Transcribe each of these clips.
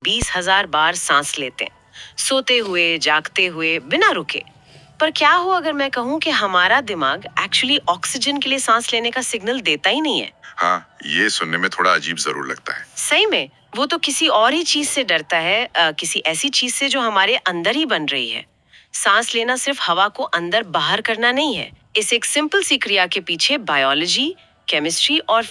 20,000 बार सांस लेते हैं, सोते हुए, जागते हुए, बिना रुके। पर क्या हो अगर मैं कहूँ कि हमारा दिमाग एक्चुअली ऑक्सीजन के लिए सांस लेने का सिग्नल देता ही नहीं है? हाँ, ये सुनने में थोड़ा अजीब जरूर लगता है। सही में वो तो किसी और ही चीज से डरता है, किसी ऐसी चीज से जो हमारे अंदर ही बन रही है। सांस लेना सिर्फ हवा को अंदर बाहर करना नहीं है। इस एक सिंपल सी क्रिया के पीछे बायोलॉजी, केमिस्ट्री और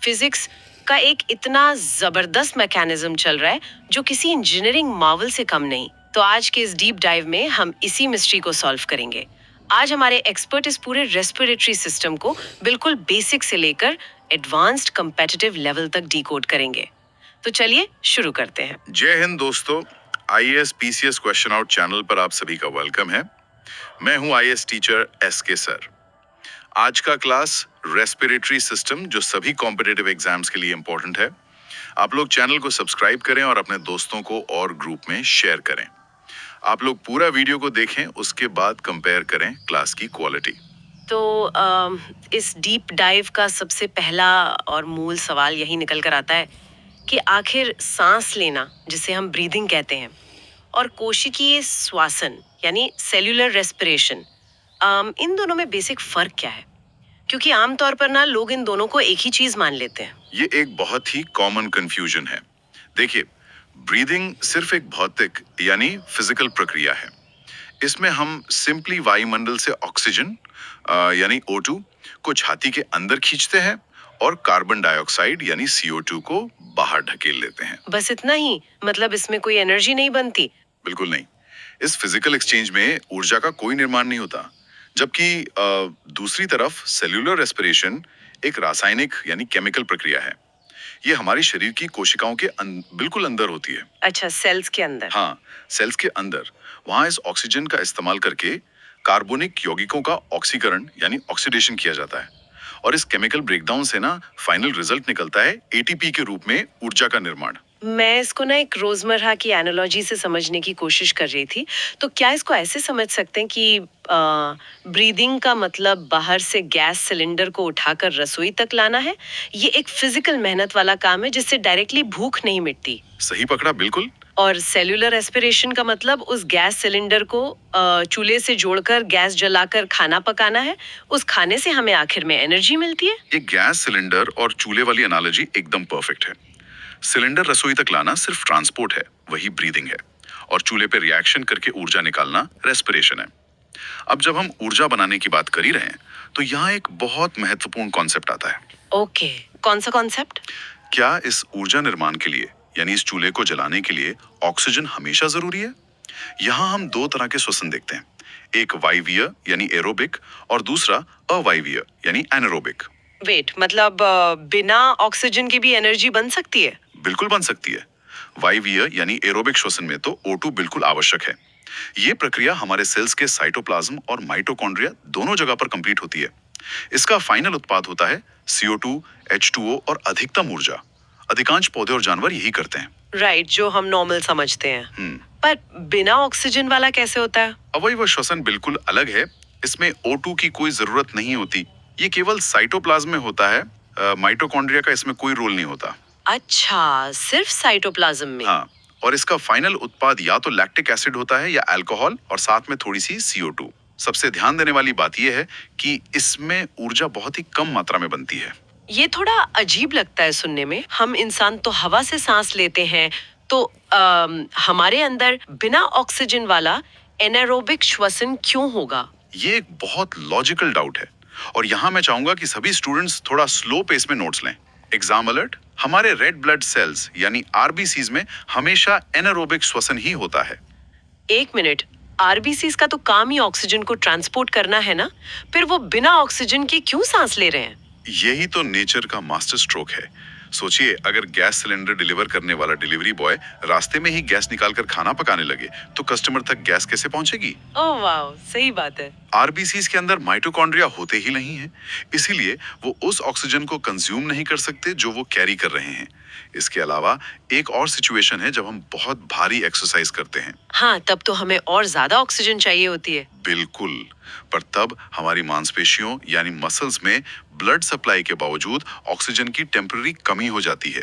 फिजिक्स का एक इतना जबरदस्त मैकेनिज्म चल रहा है जो किसी इंजीनियरिंग मार्वल से कम नहीं। तो आज के इस डीप डाइव में हम इसी मिस्ट्री को सॉल्व करेंगे। आज हमारे एक्सपर्ट इस पूरे रेस्पिरेटरी सिस्टम को बिल्कुल बेसिक से लेकर एडवांस्ड कम्पेटिटिव लेवल तक डिकोड करेंगे। तो चलिए शुरू करते हैं। जय हिंद दोस्तों, IAS PCS question out channel पर आप सभी का वेलकम है। मैं हूं आईएएस टीचर एसके सर। आज का क्लास रेस्पिरेटरी सिस्टम, जो सभी कॉम्पिटिटिव एग्जाम्स के लिए इंपॉर्टेंट है। आप लोग चैनल को सब्सक्राइब करें और अपने दोस्तों को और ग्रुप में शेयर करें। आप लोग पूरा वीडियो को देखें, उसके बाद कंपेयर करें क्लास की क्वालिटी। तो इस डीप डाइव का सबसे पहला और मूल सवाल यही निकल कर आता है कि आखिर सांस लेना, जिसे हम ब्रीदिंग कहते हैं, और कोशिकीय श्वसन यानी सेल्यूलर रेस्पिरेशन, इन दोनों में बेसिक फर्क क्या है? क्योंकि आमतौर पर ना लोग इन दोनों को एक ही चीज मान लेते हैं। ये एक बहुत ही कॉमन कंफ्यूजन है। देखिए, ब्रीदिंग सिर्फ एक भौतिक यानी फिजिकल प्रक्रिया है। इसमें हम सिंपली वायुमंडल से ऑक्सीजन यानी O2 को छाती के अंदर खींचते हैं और कार्बन डाइऑक्साइड यानी CO2 को बाहर ढकेल लेते हैं। बस इतना ही? मतलब इसमें कोई एनर्जी नहीं बनती? बिल्कुल नहीं। इस फिजिकल एक्सचेंज में ऊर्जा का कोई निर्माण नहीं होता। जबकि दूसरी तरफ सेल्यूलर रेस्पिरेशन एक रासायनिक यानी केमिकल प्रक्रिया है। ये हमारे शरीर की कोशिकाओं के बिल्कुल अंदर होती है। अच्छा, सेल्स के अंदर? हाँ, सेल्स के अंदर। वहां इस ऑक्सीजन का इस्तेमाल करके कार्बनिक यौगिकों का ऑक्सीकरण यानी ऑक्सीडेशन किया जाता है। और इस केमिकल ब्रेकडाउन से ना फाइनल रिजल्ट निकलता है एटीपी के रूप में ऊर्जा का निर्माण। मैं इसको ना एक रोजमर्रा की एनालॉजी से समझने की कोशिश कर रही थी। तो क्या इसको ऐसे समझ सकते हैं कि ब्रीदिंग का मतलब बाहर से गैस सिलेंडर को उठाकर रसोई तक लाना है? ये एक फिजिकल मेहनत वाला काम है जिससे डायरेक्टली भूख नहीं मिटती। सही पकड़ा, बिल्कुल। और सेल्यूलर एस्पिरेशन का मतलब उस गैस सिलेंडर को चूल्हे से जोड़कर गैस जलाकर खाना पकाना है। उस खाने से हमें आखिर में एनर्जी मिलती है। ये गैस सिलेंडर और चूल्हे वाली एनालॉजी एकदम परफेक्ट है। सिलेंडर रसोई तक लाना सिर्फ ट्रांसपोर्ट है, वही ब्रीदिंग है। और चूल्हे पे रिएक्शन करके ऊर्जा निकालना रेस्पिरेशन है। अब जब हम ऊर्जा बनाने की बात कर ही रहे हैं, तो यहाँ एक बहुत महत्वपूर्ण कॉन्सेप्ट आता है। ओके, कौन सा कॉन्सेप्ट? क्या इस ऊर्जा निर्माण के लिए यानी इस चूल्हे को जलाने के लिए ऑक्सीजन हमेशा जरूरी है? यहाँ हम दो तरह के श्वसन देखते हैं, एक वायवीय यानी एरोबिक और दूसरा अवायवीय यानी एनारोबिक। वेट, मतलब बिना ऑक्सीजन के भी एनर्जी बन सकती है? बिल्कुल बन सकती है। वायवीय यानी एरोबिक श्वसन में तो O2 बिल्कुल आवश्यक है। ये प्रक्रिया हमारे सेल्स के साइटोप्लाज्म और माइटोकॉन्ड्रिया दोनों जगह पर कंप्लीट होती है। इसका फाइनल उत्पाद होता है CO2, H2O और अधिकतम ऊर्जा। अधिकांश पौधे और जानवर यही करते हैं। राइट, जो हम नॉर्मल समझते हैं। पर बिना ऑक्सीजन वाला कैसे होता है? अवयव श्वसन बिल्कुल अलग है। इसमें O2 की कोई जरूरत नहीं होती। ये केवल साइटोप्लाज्म में होता है। माइटोकॉन्ड्रिया का इसमें कोई रोल नहीं होता। अच्छा, सिर्फ साइटोप्लाज्म में? हाँ, और इसका फाइनल उत्पाद या तो लैक्टिक एसिड होता है या अल्कोहल, और साथ में थोड़ी सी CO2। सबसे ध्यान देने वाली बात यह है कि इसमें ऊर्जा बहुत ही कम मात्रा में बनती है। ये थोड़ा अजीब लगता है सुनने में। हम इंसान तो हवा से सांस लेते हैं, तो हमारे अंदर बिना ऑक्सीजन वाला एनारोबिक श्वसन क्यों होगा? ये एक बहुत लॉजिकल डाउट है, और यहाँ मैं चाहूंगा कि सभी स्टूडेंट्स थोड़ा स्लो पेस में नोट्स लें। Exam alert. हमारे रेड ब्लड सेल्स यानी आरबीसीज में हमेशा एनारोबिक श्वसन ही होता है। एक मिनट, आरबीसीज का तो काम ही ऑक्सीजन को ट्रांसपोर्ट करना है ना? फिर वो बिना ऑक्सीजन के क्यों सांस ले रहे हैं? यही तो नेचर का मास्टर स्ट्रोक है। सोचिए, अगर गैस सिलेंडर डिलीवर करने वाला डिलीवरी बॉय रास्ते में ही गैस निकालकर खाना पकाने लगे, तो कस्टमर तक गैस कैसे पहुंचेगी? ओह वाह, सही बात है। आरबीसीज के अंदर माइटोकॉन्ड्रिया होते ही नहीं है, इसीलिए वो उस ऑक्सीजन को कंज्यूम नहीं कर सकते जो वो कैरी कर रहे हैं। इसके अलावा एक और सिचुएशन है जब हम बहुत भारी एक्सरसाइज करते हैं। हाँ, तब तो हमें और ज्यादा ऑक्सीजन चाहिए होती है। बिल्कुल, पर तब हमारी मांसपेशियों यानी मसल्स में ब्लड सप्लाई के बावजूद ऑक्सीजन की टेम्पररी कमी हो जाती है।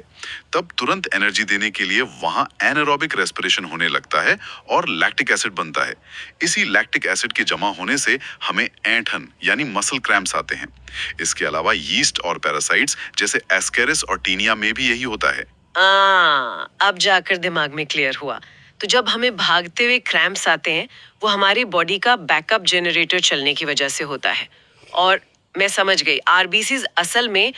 तब तुरंत एनर्जी देने के लिए वहां एनारोबिक रेस्पिरेशन होने लगता है और लैक्टिक एसिड बनता है। इसी लैक्टिक एसिड के जमा होने से हमें ऐंठन यानी मसल क्रैम्प्स आते हैं। इसके अलावा यीस्ट और पैरासाइट्स जैसे एस्केरिस और टीनिया में भी यही होता है। अब जाकर दिमाग में क्लियर हुआ। तो जब हमें भागते हुए क्रैम्प्स आते हैं, वो हमारी बॉडी का बैकअप जनरेटर चलने की वजह से होता है। और मैं समझ गई, आरबीसीज असल में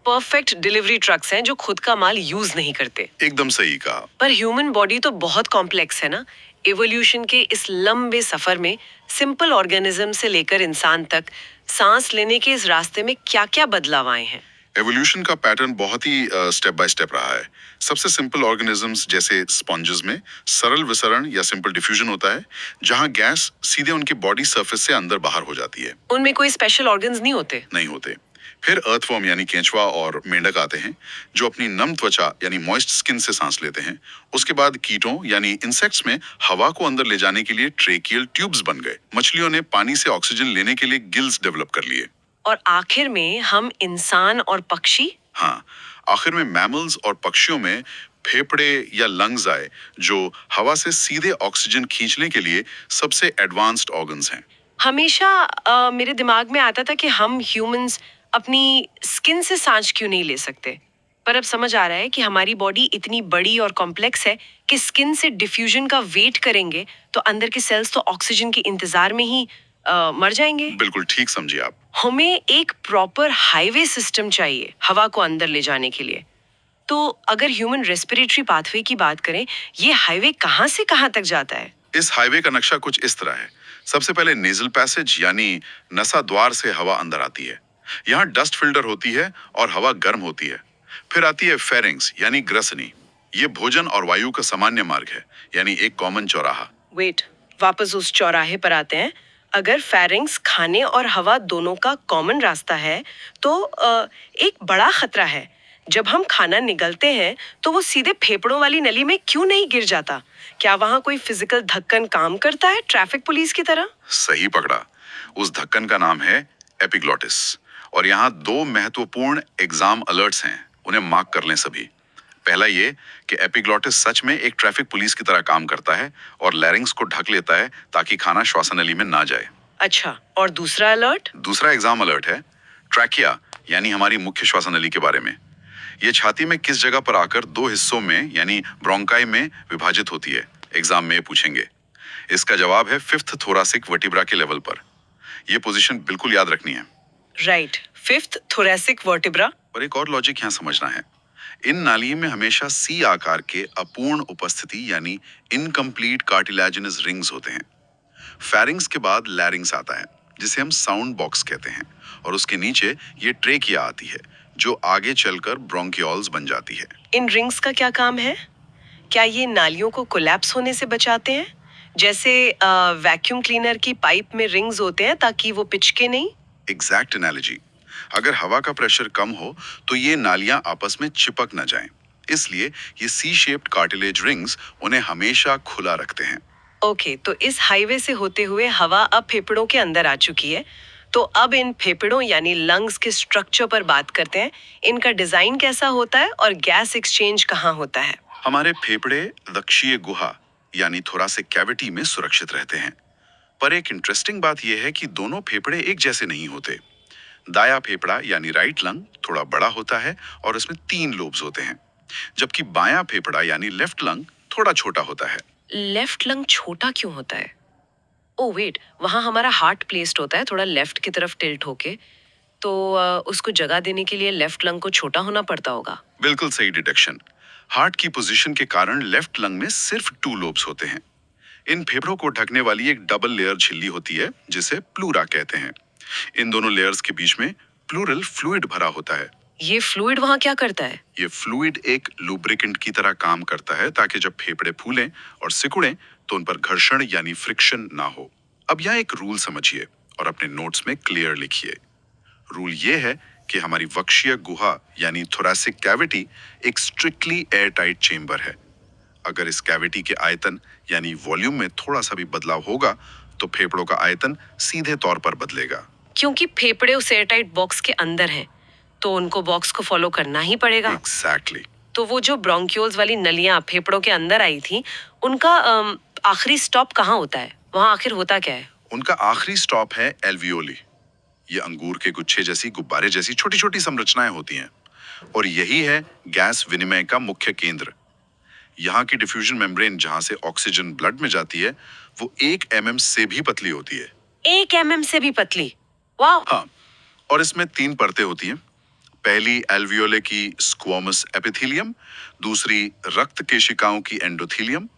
परफेक्ट डिलीवरी ट्रक्स हैं जो खुद का माल यूज नहीं करते। एकदम सही कहा। पर ह्यूमन बॉडी तो बहुत कॉम्प्लेक्स है ना। एवोल्यूशन के इस लंबे सफर में सिंपल ऑर्गेनिज्म से लेकर इंसान तक सांस लेने के इस रास्ते में क्या-क्या बदलाव आए हैं? एवोल्यूशन का पैटर्न बहुत ही स्टेप बाय स्टेप रहा है। सबसे सिंपल ऑर्गेनिजम्स जैसे स्पॉन्जेस में सरल विसरण या सिंपल डिफ्यूजन होता है, जहां गैस सीधे उनकी बॉडी सरफेस से अंदर बाहर हो जाती है। उनमें कोई स्पेशल ऑर्गन्स नहीं होते? नहीं होते। फिर अर्थवर्म यानी केंचुआ और मेंढक आते हैं, जो अपनी नम त्वचा यानी मॉइस्ट स्किन से सांस लेते हैं। उसके बाद कीटों यानी इंसेक्ट्स में हवा को अंदर ले जाने के लिए ट्रेकियल ट्यूब्स बन गए। मछलियों ने पानी से ऑक्सीजन लेने के लिए गिल्स डेवलप कर लिए। और आखिर में हम इंसान और पक्षी? हाँ, आखिर में मैमल्स और पक्षियों में फेफड़े या लंग्स आए, जो हवा से सीधे ऑक्सीजन खींचने के लिए सबसे एडवांस्ड ऑर्गन्स हैं। हमेशा मेरे दिमाग में आता था कि हम ह्यूमंस अपनी स्किन से सांस क्यों नहीं ले सकते। पर अब समझ आ रहा है कि हमारी बॉडी इतनी बड़ी और कॉम्प्लेक्स है कि स्किन से डिफ्यूजन का वेट करेंगे तो अंदर के सेल्स तो ऑक्सीजन के इंतजार में ही मर जाएंगे। बिल्कुल ठीक समझिए आप। हमें एक प्रॉपर हाईवे सिस्टम चाहिए हवा को अंदर ले जाने के लिए। तो अगर ह्यूमन रेस्पिरेटरी पाथवे की बात करें, ये हाईवे कहाँ से कहाँ तक जाता है? इस हाईवे का नक्शा कुछ इस तरह है। सबसे पहले नेजल पैसेज यानी नसा द्वार से हवा अंदर आती है। यहाँ डस्ट फिल्टर होती है और हवा गर्म होती है। फिर आती है फेरिंग्स यानी ग्रसनी। ये भोजन और वायु का सामान्य मार्ग है, यानी एक कॉमन चौराहा। वेट, वापस उस चौराहे पर आते हैं। अगर फेरिंग्स खाने और हवा दोनों का कॉमन रास्ता है, तो एक बड़ा खतरा है। जब हम खाना निगलते हैं तो वो सीधे फेफड़ों वाली नली में क्यों नहीं गिर जाता? क्या वहां कोई फिजिकल धक्कन काम करता है, ट्रैफिक पुलिस की तरह? सही पकड़ा। उस धक्कन का नाम है एपिग्लॉटिस। और यहाँ दो महत्वपूर्ण एग्जाम अलर्ट्स हैं, उन्हें मार्क कर लें सभी। पहला ये कि एपिग्लॉटिस सच में एक ट्रैफिक पुलिस की तरह काम करता है और लैरिंग्स को ढक लेता है ताकि खाना श्वासनली में ना जाए। अच्छा, और दूसरा अलर्ट? दूसरा एग्जाम अलर्ट है ट्रैकिया यानी हमारी मुख्य श्वासनली के बारे में। ये छाती में किस जगह पर आकर दो हिस्सों में यानी ब्रोंकाई में विभाजित होती है, एग्जाम में पूछेंगे। इसका जवाब है फिफ्थ थोरासिक वर्टिब्रा के लेवल पर। यह पोजीशन बिल्कुल याद रखनी है। Right, fifth thoracic vertebra. और एक और लॉजिक यहाँ समझना है। इन नालियों में हमेशा सी आकार के अपूर्ण उपस्थिति यानी इनकम्प्लीट कार्टिलेजिनस रिंग्स होते हैं। फेरिंग्स के बाद लैरिंग्स आता है, जिसे हम साउंड बॉक्स कहते हैं, और उसके नीचे ये ट्रेकिया आती है, जो आगे चलकर ब्रोंकियोल्स बन जाती है। इन रिंग्स का क्या काम है? क्या ये नालियों को कोलैप्स होने से बचाते हैं, जैसे वैक्यूम क्लीनर की पाइप में रिंग्स होते हैं ताकि वो पिचके नहीं? Exact analogy. अगर हवा का प्रेशर कम हो तो ये नालियां आपस में चिपक न जाएं। इसलिए ये सी शेप्ड कार्टिलेज रिंग्स उन्हें हमेशा खुला रखते हैं। ओके, तो इस हाईवे से होते हुए हवा अब फेफड़ों के अंदर आ चुकी है। तो अब इन फेफड़ों यानी लंग्स के स्ट्रक्चर पर बात करते हैं। इनका डिजाइन कैसा होता है और गैस एक्सचेंज कहाँ होता है? हमारे फेफड़े दक्षीय गुहा यानी थोरासिक कैविटी में सुरक्षित रहते हैं। पर एक इंटरेस्टिंग बात यह है कि दोनों फेफड़े एक जैसे नहीं होते। दाया फेफड़ा यानी राइट लंग थोड़ा बड़ा होता है और इसमें 3 लोब्स होते हैं, जबकि बायां फेफड़ा यानी लेफ्ट लंग थोड़ा छोटा होता है। लेफ्ट लंग छोटा क्यों होता है? ओ वेट, वहां हमारा हार्ट प्लेस्ड होता है थोड़ा लेफ्ट की तरफ टिल्ट होके, तो उसको जगह देने के लिए लेफ्ट लंग को छोटा होना पड़ता होगा। बिल्कुल सही डिटेक्शन। हार्ट की पोजीशन के कारण लेफ्ट लंग में सिर्फ 2 लोब्स होते हैं। इन फेफड़ों को ढकने वाली एक डबल लेयर झिल्ली होती है, जिसे प्लूरा कहते हैं। इन दोनों लेयर्स के बीच में प्लूरल फ्लूइड भरा होता है। ये फ्लूइड वहां क्या करता है? ये फ्लूइड एक लुब्रिकेंट की तरह काम करता है ताकि जब फेफड़े फूलें और सिकुड़ें तो उन पर घर्षण यानी फ्रिक्शन ना हो। अब यहाँ एक रूल समझिए और अपने नोट्स में क्लियर लिखिए। रूल ये है कि हमारी वक्षीय गुहा यानी थोरैसिक कैविटी एक स्ट्रिक्टली एयर टाइट चेम्बर है। अगर इस कैविटी के आयतन यानी वॉल्यूम में थोड़ा सा भी बदलाव होगा तो फेफड़ों का आयतन सीधे तौर पर बदलेगा। क्योंकि फेफड़े उस एयरटाइट बॉक्स के अंदर हैं, तो उनको बॉक्स को फॉलो करना ही पड़ेगा। एग्जैक्टली। तो वो जो ब्रोंक्यूल्स वाली नलियां फेफड़ों के अंदर आई थी, उनका आखिरी स्टॉप कहाँ होता है? वहाँ आखिर होता क्या है? उनका आखिरी स्टॉप है एल्वियोली। ये अंगूर के गुच्छे जैसी गुब्बारे जैसी छोटी छोटी संरचनाएं होती हैं और यही है गैस विनिमय का मुख्य केंद्र। यहाँ की डिफ्यूजन मेम्ब्रेन जहाँ से ऑक्सीजन ब्लड में जाती है वो 1 mm से भी पतली होती है। 1 mm से भी पतली? वाह! हाँ, और इसमें 3 परतें होती हैं। पहली एल्वियोले की स्क्वोमस एपिथेलियम, दूसरी रक्त केशिकाओं की एंडोथेलियम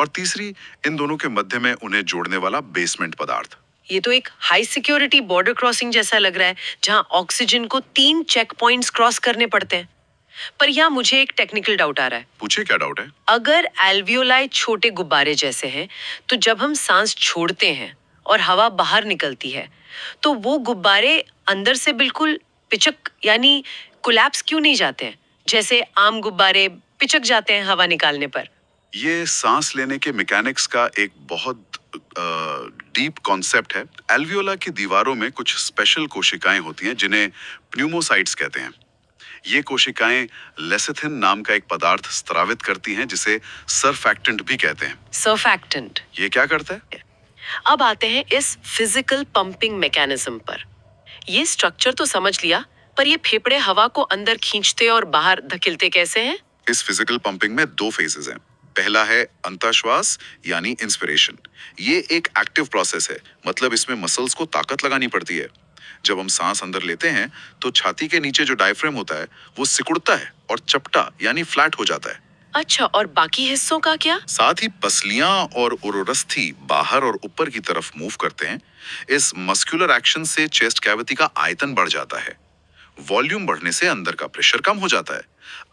और तीसरी इन दोनों के मध्य में उन्हें जोड़ने वाला बेसमेंट पदार्थ। ये तो एक हाई सिक्योरिटी बॉर्डर क्रॉसिंग जैसा लग रहा है, जहां ऑक्सीजन को 3 चेक पॉइंट्स क्रॉस करने पड़ते हैं। पर यहाँ मुझे एक टेक्निकल डाउट आ रहा है। पूछिए, क्या डाउट है? अगर एल्वियोलाई छोटे गुब्बारे जैसे हैं, तो जब हम सांस छोड़ते हैं और हवा बाहर निकलती है, तो वो गुब्बारे अंदर से बिल्कुल पिचक यानी कोलैप्स क्यों नहीं जाते हैं, जैसे आम गुब्बारे पिचक जाते हैं हवा निकालने पर? ये सांस लेने के मैकेनिक्स का एक बहुत डीप कॉन्सेप्ट है। एल्वियोला की दीवारों में कुछ स्पेशल कोशिकाएं होती हैं जिन्हें प्न्यूमोसाइट्स कहते हैं। ये कोशिकाएं लेसिथिन नाम का एक पदार्थ स्रावित करती हैं जिसे सरफैक्टेंट भी कहते हैं। सरफैक्टेंट? ये क्या करता है? अब आते हैं इस फिजिकल पंपिंग मैकेनिज्म पर। ये स्ट्रक्चर तो समझ लिया, पर ये फेफड़े हवा को अंदर खींचते और बाहर धकेलते कैसे हैं? इस फिजिकल पंपिंग में 2 फेजेस हैं। पहला है अंतःश्वास यानी इंस्पिरेशन। ये एक एक्टिव प्रोसेस है, मतलब इसमें मसल्स को ताकत लगानी पड़ती है। जब हम सांस अंदर लेते हैं तो छाती के नीचे जो डायफ्राम होता है वो सिकुड़ता है और चपटा यानी फ्लैट हो जाता है। अच्छा, और बाकी हिस्सों का क्या? साथ ही पसलियां और उरोरस्थी बाहर और ऊपर की तरफ मूव करते हैं। इस मस्कुलर एक्शन से चेस्ट कैविटी का आयतन बढ़ जाता है। वॉल्यूम बढ़ने से अंदर का प्रेशर कम हो जाता है।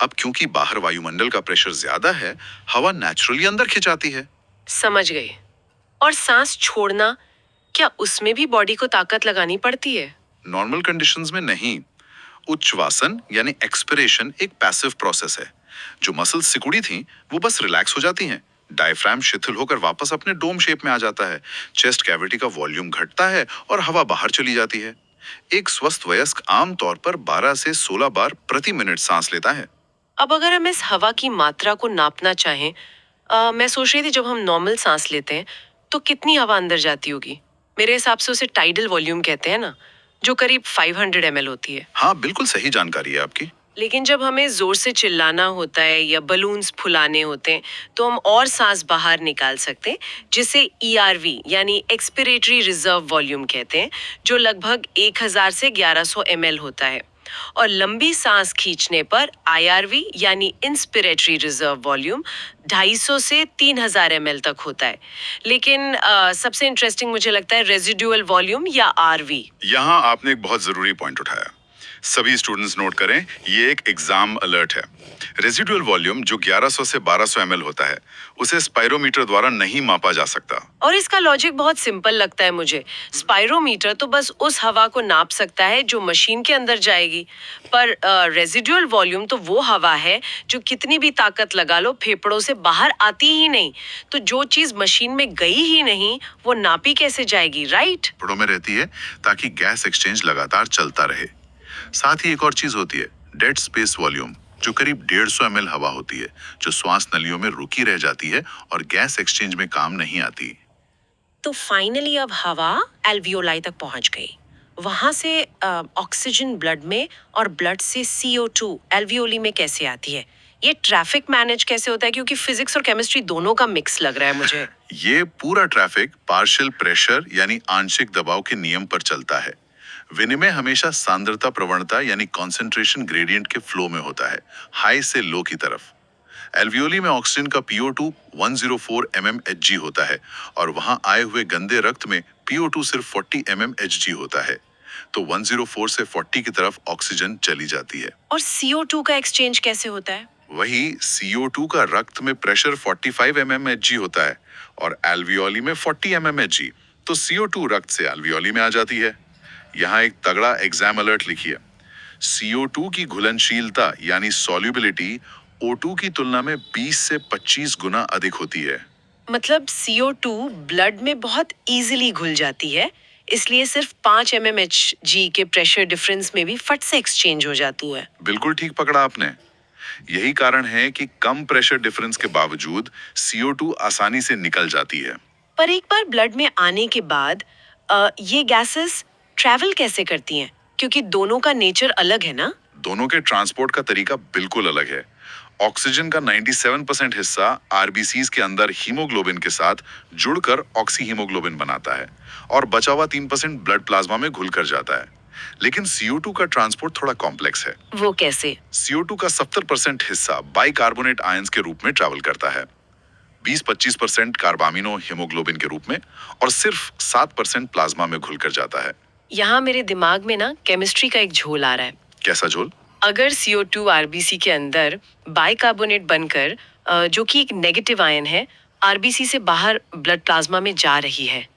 अब क्योंकि बाहर वायुमंडल का प्रेशर ज्यादा है, हवा नेचुरली अंदर खिंचाती है। समझ गई। और सांस छोड़ना, क्या उसमें भी बॉडी को ताकत लगानी पड़ती है? नॉर्मल कंडीशंस में नहीं। उच्छ्वासन यानी एक्सपिरेशन एक पैसिव प्रोसेस है। जो मसल्स सिकुड़ी थी वो बस रिलैक्स हो जाती हैं। डायफ्राम शिथिल होकर वापस अपने डोम शेप में आ जाता है। चेस्ट कैविटी का वॉल्यूम घटता है और हवा बाहर चली जाती है। एक स्वस्थ वयस्क आमतौर पर 12 से 16 बार प्रति मिनट सांस लेता है। अब अगर हम इस हवा की मात्रा को नापना चाहें, मैं सोच रही थी जब हम नॉर्मल सांस लेते हैं तो कितनी हवा अंदर जाती होगी? मेरे हिसाब से उसे टाइडल वॉल्यूम कहते हैं ना, जो करीब 500 ml होती है। हाँ, बिल्कुल सही जानकारी है आपकी। लेकिन जब हमें जोर से चिल्लाना होता है या बलून्स फुलाने होते हैं, तो हम और सांस बाहर निकाल सकते हैं, जिसे ERV यानी एक्सपिरेटरी रिजर्व वॉल्यूम कहते हैं, जो लगभग 1000 से 1100 ml होता है। और लंबी सांस खींचने पर IRV यानी इंस्पिरेटरी रिजर्व वॉल्यूम 250 से 3000 ml तक होता है। लेकिन सबसे इंटरेस्टिंग मुझे लगता है रेजिडुअल वॉल्यूम या RV। यहाँ आपने एक बहुत जरूरी पॉइंट उठाया। सभी स्टूडेंट्स नोट करें, ये एक एग्जाम अलर्ट है। रेजिडुअल वॉल्यूम जो 1100 से 1200 ml होता है, उसे स्पाइरोमीटर द्वारा नहीं मापा जा सकता। और इसका लॉजिक बहुत सिंपल लगता है मुझे। स्पाइरोमीटर तो बस उस हवा को नाप सकता है जो मशीन के अंदर जाएगी, पर रेजिडुअल वॉल्यूम तो वो हवा है जो कितनी भी ताकत लगा लो फेफड़ों से बाहर आती ही नहीं। तो जो चीज मशीन में गई ही नहीं, वो नापी कैसे जाएगी, राइट? फेफड़ों में रहती है ताकि गैस एक्सचेंज लगातार चलता रहे। साथ ही एक और चीज होती है, डेड स्पेस वॉल्यूम, जो करीब 150 ml हवा होती है, जो श्वास नलियों में रुकी रह जाती है और गैस एक्सचेंज में काम नहीं आती। तो फाइनली अब हवा एल्वियोलाई तक पहुंच गई। वहां से ऑक्सीजन ब्लड में और ब्लड से CO2 एल्वियोली में कैसे आती है? ये ट्रैफिक मैनेज कैसे होता है? क्योंकि फिजिक्स और केमिस्ट्री दोनों का मिक्स लग रहा है मुझे। ये पूरा ट्रैफिक पार्शियल प्रेशर यानी आंशिक दबाव के नियम पर चलता है। विनिमय हमेशा सांद्रता प्रवणता यानी कॉन्सेंट्रेशन ग्रेडियंट के फ्लो में होता है, हाई से लो की तरफ। एल्वियोली में ऑक्सीजन का PO2 104 mmHg होता है और वहां आए हुए गंदे रक्त में PO2 सिर्फ 40 mmHg होता है। तो 104 से 40 की तरफ ऑक्सीजन चली जाती है। और CO2 का एक्सचेंज कैसे होता है? वही CO2 का रक्त में प्रेशर 45 mmHg होता है और एल्वियोली में 40 mmHg। तो CO2 रक्त से एल्वियोली में आ जाती है। यहाँ एक तगड़ा एग्जाम अलर्ट लिखिए। CO2 की घुलनशीलता यानी सॉल्युबिलिटी O2 की तुलना में 20 से 25 गुना अधिक होती है। मतलब CO2 ब्लड में बहुत इजीली घुल जाती है, इसलिए सिर्फ 5 mmHg के प्रेशर डिफरेंस में भी फट से एक्सचेंज हो जाती है। बिल्कुल ठीक पकड़ा आपने। यही कारण है कि कम प्रेशर डिफरेंस के बावजूद CO2 आसानी से निकल जाती है। पर एक बार ब्लड में आने के बाद ये गैसेस ट्रैवल कैसे करती हैं? क्योंकि दोनों का नेचर अलग है ना? दोनों के ट्रांसपोर्ट का तरीका बिल्कुल अलग है। ऑक्सीजन का 97% हिस्सा आरबीसीज के अंदर हीमोग्लोबिन के साथ जुड़कर ऑक्सी हीमोग्लोबिन बनाता है और बचा हुआ 3% ब्लड प्लाज्मा में घुलकर जाता है। लेकिन CO2 का ट्रांसपोर्ट थोड़ा कॉम्प्लेक्स है। वो कैसे? CO2 का 70% हिस्सा बाइकार्बोनेट आयंस के रूप में ट्रैवल करता है, 20-25% कार्बामिनो हीमोग्लोबिन के रूप में और सिर्फ 7% प्लाज्मा में घुलकर जाता है। यहाँ मेरे दिमाग में ना केमिस्ट्री का एक झोल आ रहा है। कैसा झोल? अगर CO2 आरबीसी के अंदर बाइकार्बोनेट बनकर जो कि एक नेगेटिव आयन है, आरबीसी से बाहर ब्लड प्लाज्मा में जा रही है,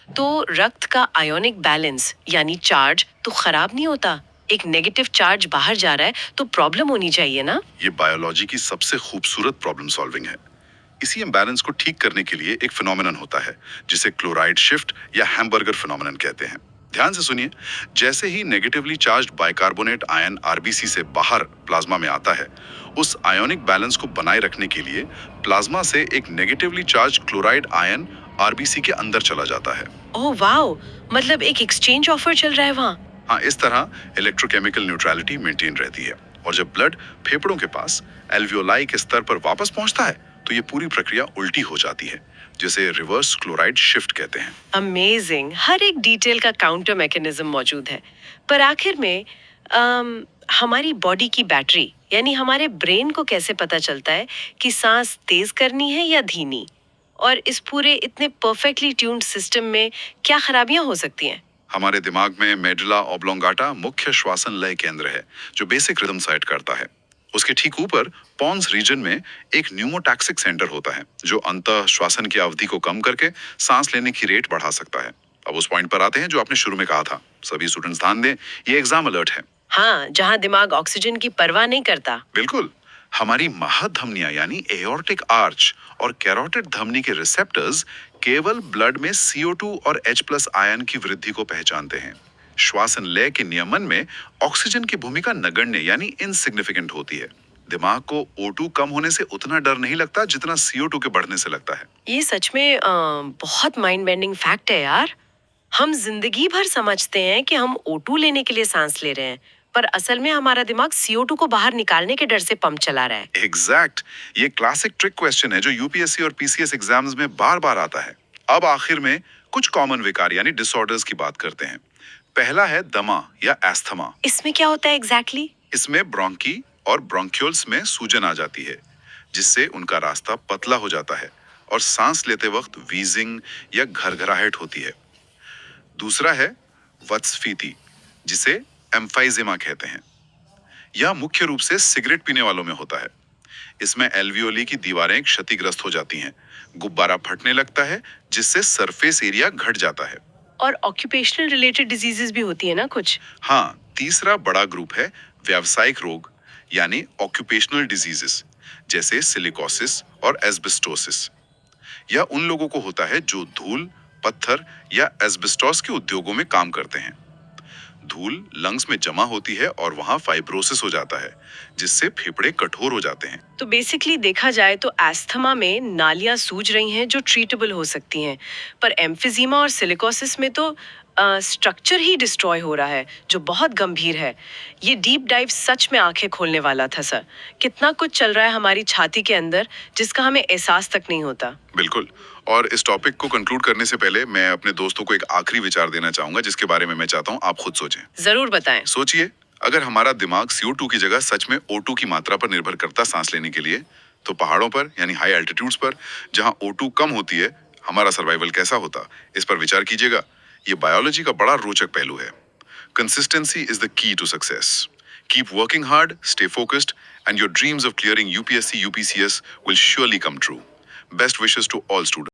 तो रक्त का आयोनिक बैलेंस यानी चार्ज तो खराब नहीं होता? एक नेगेटिव चार्ज बाहर जा रहा है तो प्रॉब्लम होनी चाहिए ना? ये बायोलॉजी की सबसे खूबसूरत प्रॉब्लम सॉल्विंग है। इसी इम्बैलेंस को ठीक करने के लिए एक फिनोमेनन होता है जिसे क्लोराइड शिफ्ट या हैमबर्गर फिनोमेनन कहते हैं। ध्यान से सुनिए, जैसे ही negatively charged bicarbonate ion RBC से बाहर प्लाज्मा में आता है, उस आयोनिक बैलेंस को बनाए रखने के लिए प्लाज्मा से एक negatively charged chloride ion RBC के अंदर चला जाता है। ओह वाओ, मतलब एक एक्सचेंज ऑफर चल रहा है वहाँ। हाँ, इस तरह इलेक्ट्रोकेमिकल न्यूट्रलिटी मेंटेन रहती है और जब ब्लड फेफड़ों के पास एल्वियोलाई के स्तर पर वापस पहुंचता है तो ये पूरी प्रक्रिया उल्टी हो जाती है, जिसे रिवर्स क्लोराइड शिफ्ट कहते हैं। अमेजिंग, हर एक डिटेल का काउंटर मैकेनिज्म मौजूद है। पर आखिर में हमारी बॉडी की बैटरी यानी हमारे ब्रेन को कैसे पता चलता है कि सांस तेज करनी है या धीमी? और इस पूरे इतने परफेक्टली ट्यून्ड सिस्टम में क्या खराबियां हो सकती हैं? हमारे दिमाग में मेडुला ऑब्लोंगाटा मुख्य श्वासन लय केंद्र है जो बेसिक रिदम सेट करता है। उसके ठीक ऊपर पॉन्स रीजन में एक न्यूमोटैक्सिक सेंटर होता है जो अंतः श्वासन की अवधि को कम करके सांस लेने की रेट बढ़ा सकता है। अब उस पॉइंट पर आते हैं जो आपने शुरू में कहा था। सभी स्टूडेंट्स ध्यान दें, ये एग्जाम अलर्ट है। हाँ, जहाँ दिमाग ऑक्सीजन की परवाह नहीं करता। बिल्कुल। हमारी महधमनियां यानी एओर्टिक आर्च और कैरोटिड धमनी के रिसेप्टर्स केवल ब्लड में CO2 और H+ आयन की वृद्धि को पहचानते हैं। श्वासन लय के नियमन में ऑक्सीजन की भूमिका नगण्य यानी इनसिग्निफिकेंट होती है। दिमाग को O2 कम होने से उतना डर नहीं लगता जितना CO2 के बढ़ने से लगता है। ये सच में बहुत माइंड बेंडिंग फैक्ट है यार। हम जिंदगी भर समझते हैं कि हम O2 लेने के लिए सांस ले रहे हैं, पर असल में हमारा दिमाग CO2 को बाहर निकालने के डर से पंप चला रहा है। एग्जैक्ट। ये क्लासिक ट्रिक क्वेश्चन है जो यूपीएससी और पीसीएस एग्जाम्स में बार बार आता है। अब आखिर में कुछ कॉमन विकार यानी डिसऑर्डर्स की बात करते हैं। पहला है दमा या एस्थमा। इसमें क्या होता है एग्जैक्टली? इसमें ब्रोंकी और ब्रोंक्यूल्स में सूजन आ जाती है, जिससे उनका रास्ता पतला हो जाता है और सांस लेते वक्त वीजिंग या घरघराहट होती है। दूसरा है वत्सफीति, जिसे एम्फाइजेमा कहते हैं। यह मुख्य रूप से सिगरेट पीने वालों में होता है। इसमें एल्वियोली की दीवारें क्षतिग्रस्त हो जाती हैं, गुब्बारा फटने लगता है जिससे सरफेस एरिया घट जाता है। और ऑक्यूपेशनल रिलेटेड डिजीजेस भी होती है ना कुछ? हाँ, तीसरा बड़ा ग्रुप है व्यावसायिक रोग यानी ऑक्यूपेशनल डिजीजेस, जैसे सिलिकोसिस और एस्बेस्टोसिस। यह उन लोगों को होता है जो धूल, पत्थर या एस्बेस्टोस के उद्योगों में काम करते हैं। धूल लंग्स में जमा होती है और वहां फाइब्रोसिस हो जाता है, जिससे फेफड़े कठोर हो जाते हैं। तो बेसिकली देखा जाए तो एस्थमा में नालियां सूज रही हैं जो ट्रीटेबल हो सकती हैं, पर एम्फिजीमा और सिलिकोसिस में तो स्ट्रक्चर ही डिस्ट्रॉय हो रहा है जो बहुत गंभीर है। ये डीप डाइव सच में आंखें खोलने वाला था सर। कितना कुछ चल रहा है हमारी छाती के अंदर जिसका हमें एहसास तक नहीं होता। बिल्कुल। और इस टॉपिक को कंक्लूड करने से पहले मैं अपने दोस्तों को एक आखिरी विचार देना चाहूंगा जिसके बारे में मैं चाहता हूं आप खुद सोचें। जरूर बताएं। सोचिए, अगर हमारा दिमाग CO2 की जगह सच में O2 की मात्रा पर निर्भर करता सांस लेने के लिए, तो पहाड़ों पर यानी हाई एल्टीट्यूड्स पर जहां O2 कम होती है, हमारा सर्वाइवल कैसा होता? इस पर विचार कीजिएगा। ये बायोलॉजी का बड़ा रोचक पहलू है। Consistency is the key to success. Keep working hard, stay focused, and your dreams of clearing UPSC, UPCS will surely come true. Best wishes to all students.